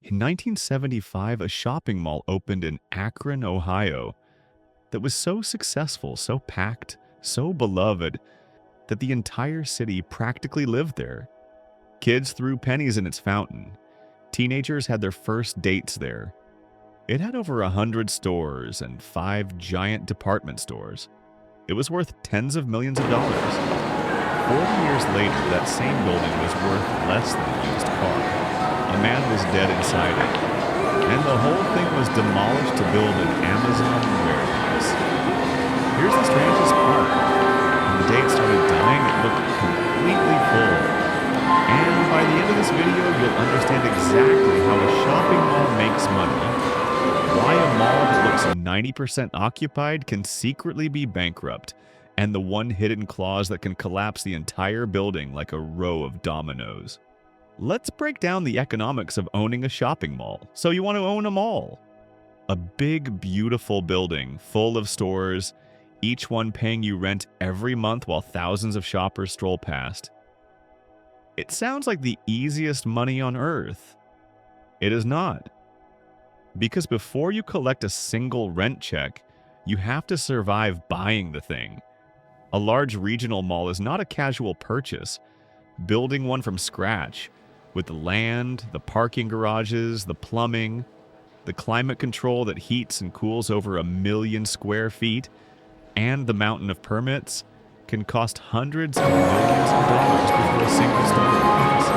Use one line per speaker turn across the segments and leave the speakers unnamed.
In 1975, a shopping mall opened in Akron, Ohio, that was so successful, so packed, so beloved, that the entire city practically lived there. Kids threw pennies in its fountain. Teenagers had their first dates there. It had over 100 stores and 5 giant department stores. It was worth tens of millions of dollars. 40 years later, that same building was worth less than a used car. A man was dead inside it, and the whole thing was demolished to build an Amazon warehouse. Here's the strangest part. On the day it started dying, it looked completely full. And by the end of this video, you'll understand exactly how a shopping mall makes money, why a mall that looks 90% occupied can secretly be bankrupt, and the one hidden clause that can collapse the entire building like a row of dominoes. Let's break down the economics of owning a shopping mall. So you want to own a mall? A big, beautiful building full of stores, each one paying you rent every month while thousands of shoppers stroll past. It sounds like the easiest money on earth. It is not. Because before you collect a single rent check, you have to survive buying the thing. A large regional mall is not a casual purchase. Building one from scratch, with the land, the parking garages, the plumbing, the climate control that heats and cools over 1 million square feet, and the mountain of permits, can cost hundreds of millions of dollars before a single store opens.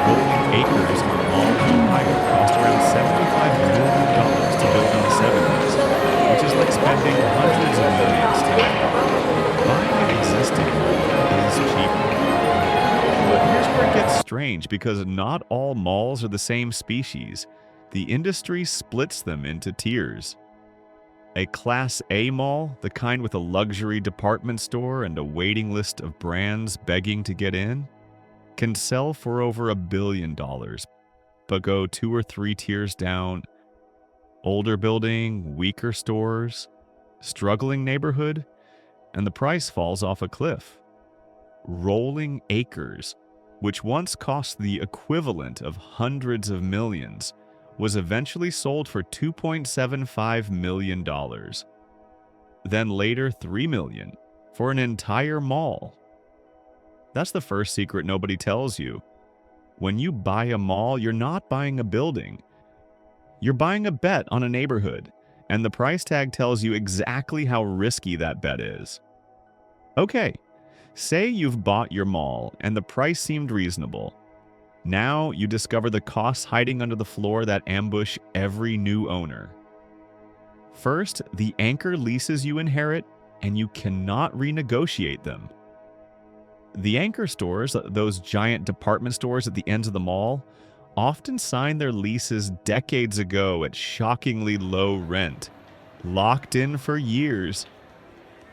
Rolling acres of a mall in Ohio cost around $75 million to build in the 70s, which is like spending hundreds of millions today. Buying an existing mall is cheaper. But here's where it gets strange, because not all malls are the same species. The industry splits them into tiers. A Class A mall, the kind with a luxury department store and a waiting list of brands begging to get in, can sell for over $1 billion, but go 2 or 3 tiers down. Older building, weaker stores, struggling neighborhood, and the price falls off a cliff. Rolling acres, which once cost the equivalent of hundreds of millions, was eventually sold for $2.75 million. Then later $3 million for an entire mall. That's the first secret nobody tells you. When you buy a mall, you're not buying a building. You're buying a bet on a neighborhood, and the price tag tells you exactly how risky that bet is. Okay, say you've bought your mall and the price seemed reasonable. Now you discover the costs hiding under the floor that ambush every new owner. First, the anchor leases you inherit, and you cannot renegotiate them. The anchor stores, those giant department stores at the ends of the mall, often signed their leases decades ago at shockingly low rent, locked in for years.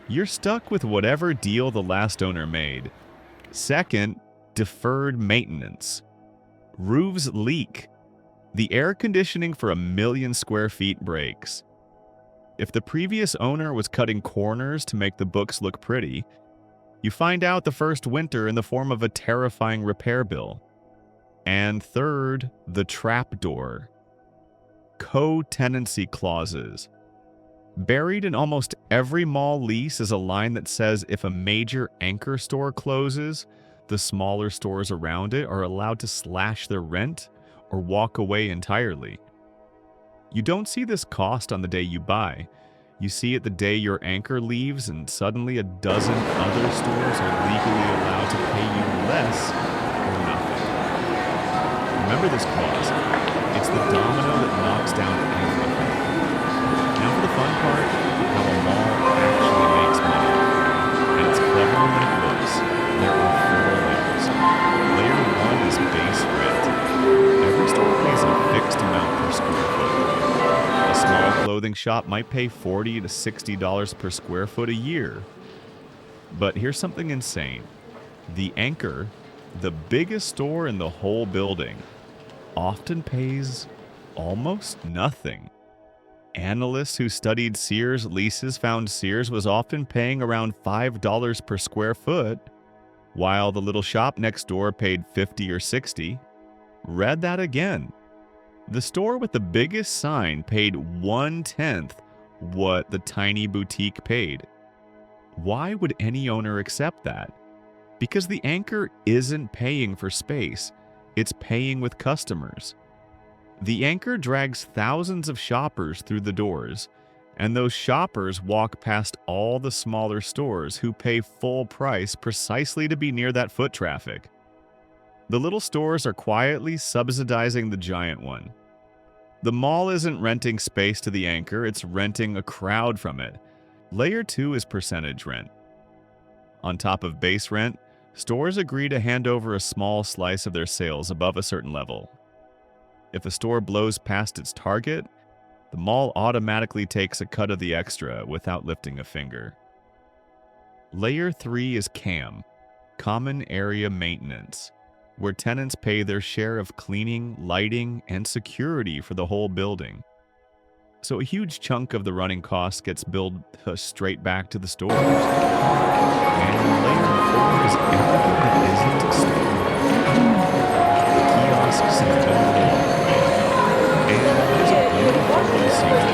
You're stuck with whatever deal the last owner made. Second, deferred maintenance. Roofs leak. The air conditioning for 1 million square feet breaks. If the previous owner was cutting corners to make the books look pretty, you find out the first winter in the form of a terrifying repair bill. And third, the trapdoor. Co-tenancy clauses. Buried in almost every mall lease is a line that says if a major anchor store closes, the smaller stores around it are allowed to slash their rent or walk away entirely. You don't see this cost on the day you buy. You see it the day your anchor leaves, and suddenly a dozen other stores are legally allowed to pay you less or nothing. Remember this clause. It's the domino that knocks down everything. Now for the fun part, how a mall actually makes money. And it's cleverer than it looks. There are 4 layers. Layer 1 is base rent. Every store pays a fixed amount per square foot. A small clothing shop might pay $40 to $60 per square foot a year. But here's something insane. The anchor, the biggest store in the whole building, often pays almost nothing. Analysts who studied Sears leases found Sears was often paying around $5 per square foot, while the little shop next door paid $50 or $60. Read that again. The store with the biggest sign paid 1/10 what the tiny boutique paid. Why would any owner accept that? Because the anchor isn't paying for space, it's paying with customers. The anchor drags thousands of shoppers through the doors, and those shoppers walk past all the smaller stores who pay full price precisely to be near that foot traffic. The little stores are quietly subsidizing the giant one. The mall isn't renting space to the anchor, it's renting a crowd from it. Layer 2 is percentage rent. On top of base rent, stores agree to hand over a small slice of their sales above a certain level. If a store blows past its target, the mall automatically takes a cut of the extra without lifting a finger. Layer 3 is CAM, Common Area Maintenance, where tenants pay their share of cleaning, lighting, and security for the whole building. So a huge chunk of the running cost gets billed straight back to the stores. And layer 4 is everything that isn't a store. The kiosks and dominoes. And there's a beautiful little secret.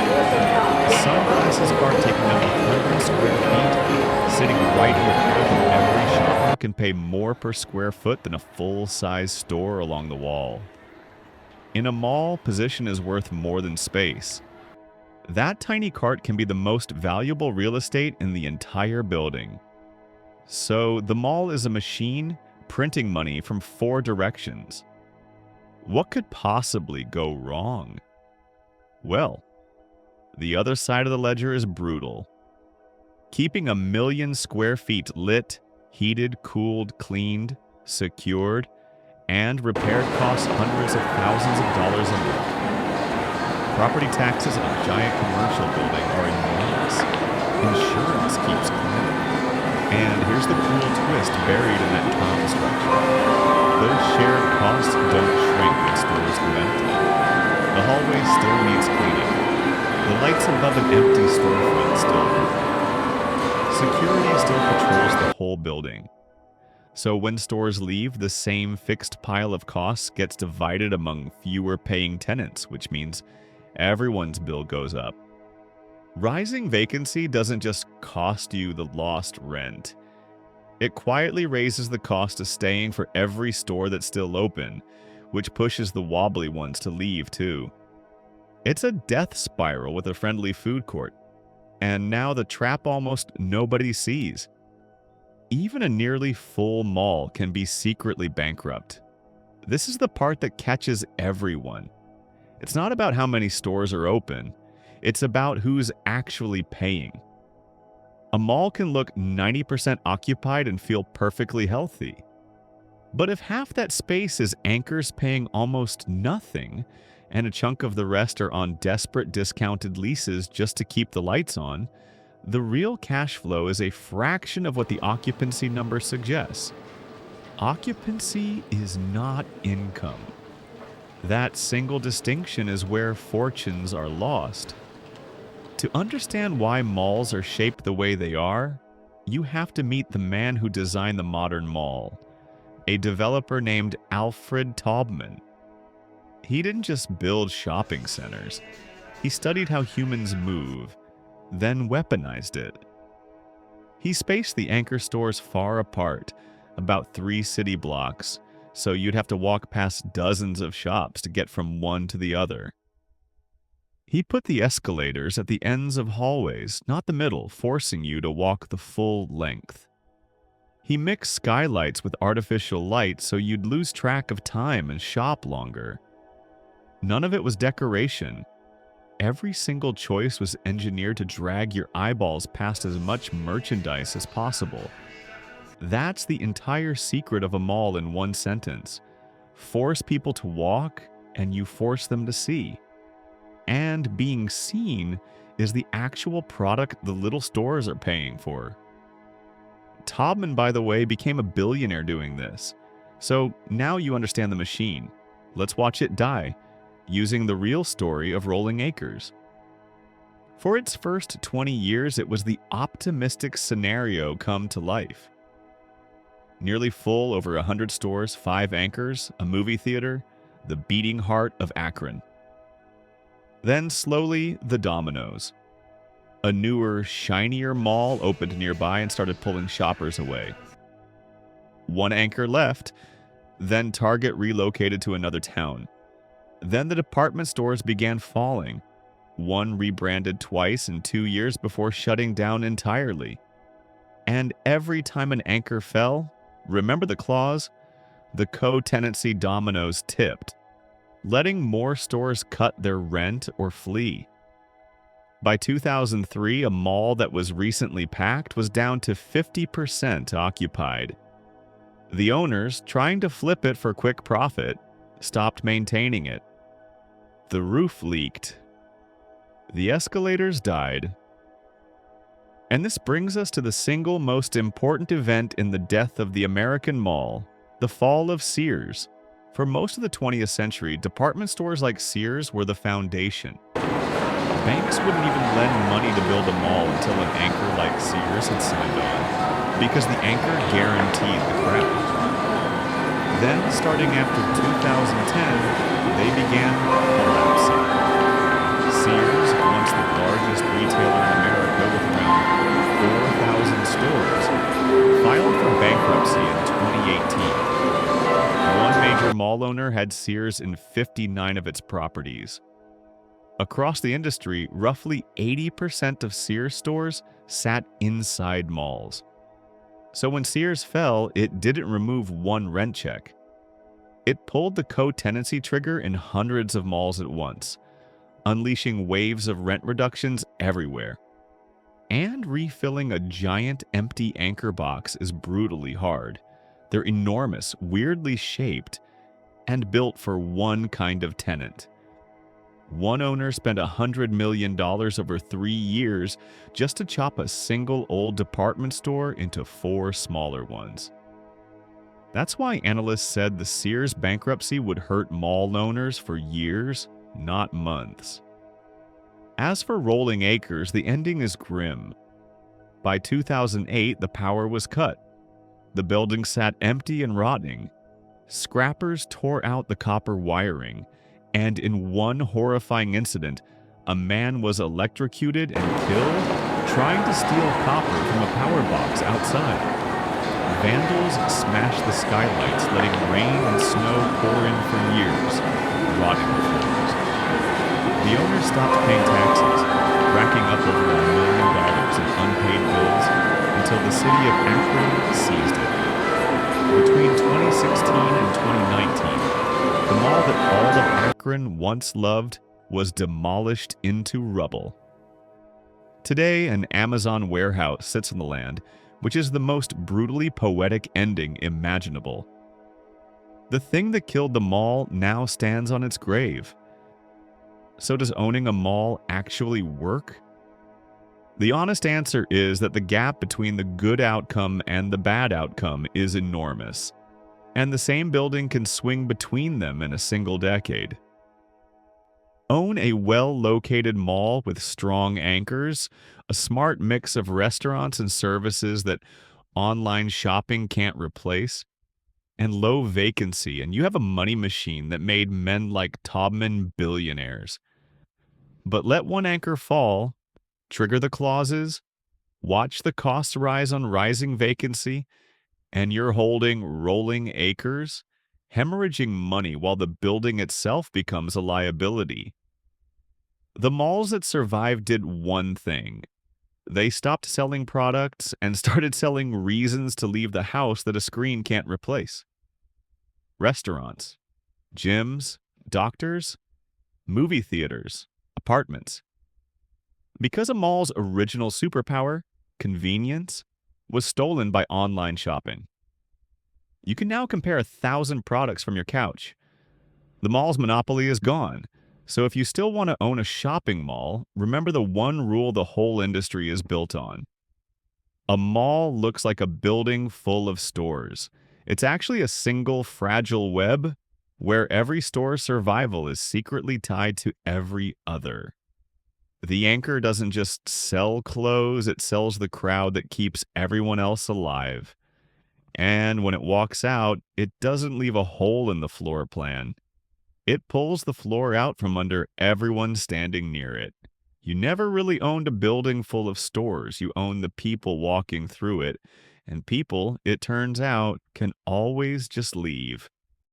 The sunglasses bar taking up 100 square feet, sitting right in the front of every shop, can pay more per square foot than a full-size store along the wall. In a mall, position is worth more than space. That tiny cart can be the most valuable real estate in the entire building. So the mall is a machine printing money from 4 directions. What could possibly go wrong? Well, the other side of the ledger is brutal. Keeping 1 million square feet lit, heated, cooled, cleaned, secured, and repaired costs hundreds of thousands of dollars a month. Property taxes on a giant commercial building are enormous. Insurance keeps climbing. And here's the cruel twist buried in that term structure. Those shared costs don't shrink when stores go empty. The hallway still needs cleaning. The lights above an empty storefront still work. Security still patrols the whole building. So when stores leave, the same fixed pile of costs gets divided among fewer paying tenants, which means everyone's bill goes up. Rising vacancy doesn't just cost you the lost rent. It quietly raises the cost of staying for every store that's still open, which pushes the wobbly ones to leave too. It's a death spiral with a friendly food court, and now the trap almost nobody sees. Even a nearly full mall can be secretly bankrupt. This is the part that catches everyone. It's not about how many stores are open, it's about who's actually paying. A mall can look 90% occupied and feel perfectly healthy. But if half that space is anchors paying almost nothing, and a chunk of the rest are on desperate discounted leases just to keep the lights on, the real cash flow is a fraction of what the occupancy number suggests. Occupancy is not income. That single distinction is where fortunes are lost. To understand why malls are shaped the way they are, you have to meet the man who designed the modern mall, a developer named Alfred Taubman. He didn't just build shopping centers. He studied how humans move, then weaponized it. He spaced the anchor stores far apart, about 3 city blocks, so you'd have to walk past dozens of shops to get from one to the other. He put the escalators at the ends of hallways, not the middle, forcing you to walk the full length. He mixed skylights with artificial light so you'd lose track of time and shop longer. None of it was decoration. Every single choice was engineered to drag your eyeballs past as much merchandise as possible. That's the entire secret of a mall in one sentence. Force people to walk, and you force them to see. And being seen is the actual product the little stores are paying for. Taubman, by the way, became a billionaire doing this. So now you understand the machine. Let's watch it die, using the real story of Rolling Acres. For its first 20 years, it was the optimistic scenario come to life. Nearly full, over 100 stores, 5 anchors, a movie theater, the beating heart of Akron. Then slowly, the dominoes. A newer, shinier mall opened nearby and started pulling shoppers away. One anchor left, then Target relocated to another town. Then the department stores began falling. One rebranded twice in 2 years before shutting down entirely. And every time an anchor fell, remember the clause? The co-tenancy dominoes tipped, letting more stores cut their rent or flee. By 2003, a mall that was recently packed was down to 50% occupied. The owners, trying to flip it for quick profit, stopped maintaining it. The roof leaked. The escalators died. And this brings us to the single most important event in the death of the American mall, the fall of Sears. For most of the 20th century, department stores like Sears were the foundation. Banks wouldn't even lend money to build a mall until an anchor like Sears had signed on, because the anchor guaranteed the crowd. Then, starting after 2010, they began collapsing. Sears, once the largest retailer in America with around 4,000 stores, filed for bankruptcy in 2018. One major mall owner had Sears in 59 of its properties. Across the industry, roughly 80% of Sears stores sat inside malls. So when Sears fell, it didn't remove one rent check. It pulled the co-tenancy trigger in hundreds of malls at once, unleashing waves of rent reductions everywhere. And refilling a giant empty anchor box is brutally hard. They're enormous, weirdly shaped, and built for one kind of tenant. One owner spent $100 million over 3 years just to chop a single old department store into 4 smaller ones. That's why analysts said the Sears bankruptcy would hurt mall owners for years, not months. As for Rolling Acres, the ending is grim. By 2008, the power was cut. The building sat empty and rotting. Scrappers tore out the copper wiring, and in one horrifying incident, a man was electrocuted and killed trying to steal copper from a power box outside. Vandals smashed the skylights, letting rain and snow pour in for years, rotting the floors. The owners stopped paying taxes, racking up over $1 million in unpaid bills until the city of Akron seized it. Between 2016 and 2019, the mall that all of Akron once loved was demolished into rubble. Today, an Amazon warehouse sits on the land, which is the most brutally poetic ending imaginable. The thing that killed the mall now stands on its grave. So does owning a mall actually work? The honest answer is that the gap between the good outcome and the bad outcome is enormous, and the same building can swing between them in a single decade. Own a well-located mall with strong anchors, a smart mix of restaurants and services that online shopping can't replace, and low vacancy, and you have a money machine that made men like Taubman billionaires. But let one anchor fall, trigger the clauses, watch the costs rise on rising vacancy, and you're holding Rolling Acres, hemorrhaging money while the building itself becomes a liability. The malls that survived did one thing. They stopped selling products and started selling reasons to leave the house that a screen can't replace. Restaurants, gyms, doctors, movie theaters, apartments. Because a mall's original superpower, convenience, was stolen by online shopping. You can now compare 1,000 products from your couch. The mall's monopoly is gone, so if you still want to own a shopping mall, remember the one rule the whole industry is built on. A mall looks like a building full of stores. It's actually a single fragile web where every store's survival is secretly tied to every other. The anchor doesn't just sell clothes, it sells the crowd that keeps everyone else alive. And when it walks out, it doesn't leave a hole in the floor plan. It pulls the floor out from under everyone standing near it. You never really owned a building full of stores. You owned the people walking through it. And people, it turns out, can always just leave.